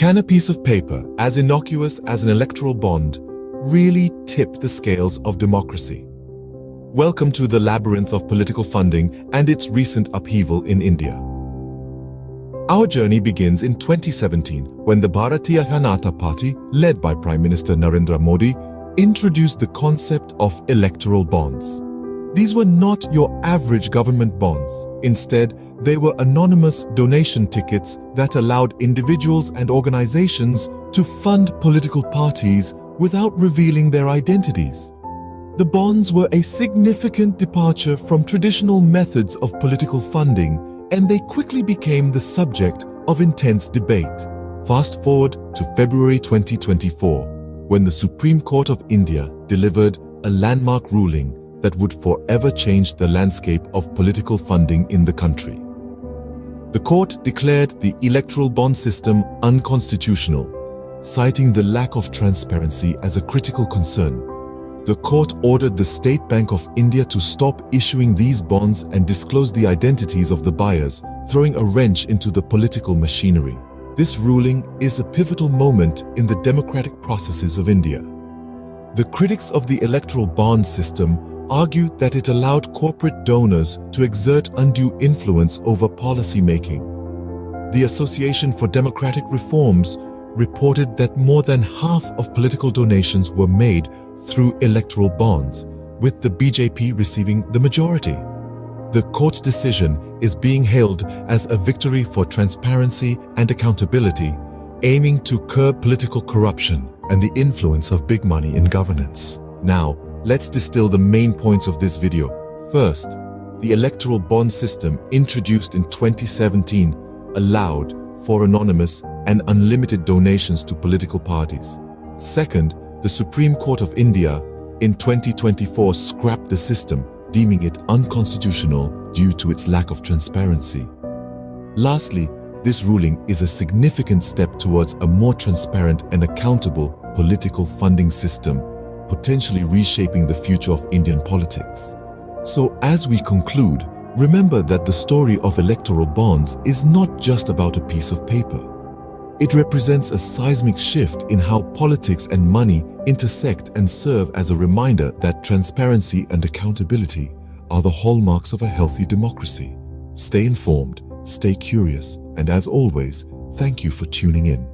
Can a piece of paper, as innocuous as an electoral bond, really tip the scales of democracy? Welcome to the labyrinth of political funding and its recent upheaval in India. Our journey begins in 2017 when the Bharatiya Janata Party, led by Prime Minister Narendra Modi, introduced the concept of electoral bonds. These were not your average government bonds. Instead, they were anonymous donation tickets that allowed individuals and organizations to fund political parties without revealing their identities. The bonds were a significant departure from traditional methods of political funding, and they quickly became the subject of intense debate. Fast forward to February 2024, when the Supreme Court of India delivered a landmark ruling that would forever change the landscape of political funding in the country. The court declared the electoral bond system unconstitutional, citing the lack of transparency as a critical concern. The court ordered the State Bank of India to stop issuing these bonds and disclose the identities of the buyers, throwing a wrench into the political machinery. This ruling is a pivotal moment in the democratic processes of India. The critics of the electoral bond system argued that it allowed corporate donors to exert undue influence over policy making. The Association for Democratic Reforms reported that more than half of political donations were made through electoral bonds, with the BJP receiving the majority. The court's decision is being hailed as a victory for transparency and accountability, aiming to curb political corruption and the influence of big money in governance. Now, let's distill the main points of this video. First, the electoral bond system introduced in 2017 allowed for anonymous and unlimited donations to political parties. Second, the Supreme Court of India in 2024 scrapped the system, deeming it unconstitutional due to its lack of transparency. Lastly, this ruling is a significant step towards a more transparent and accountable political funding system, potentially reshaping the future of Indian politics. So as we conclude, remember that the story of electoral bonds is not just about a piece of paper. It represents a seismic shift in how politics and money intersect and serve as a reminder that transparency and accountability are the hallmarks of a healthy democracy. Stay informed, stay curious, and as always, thank you for tuning in.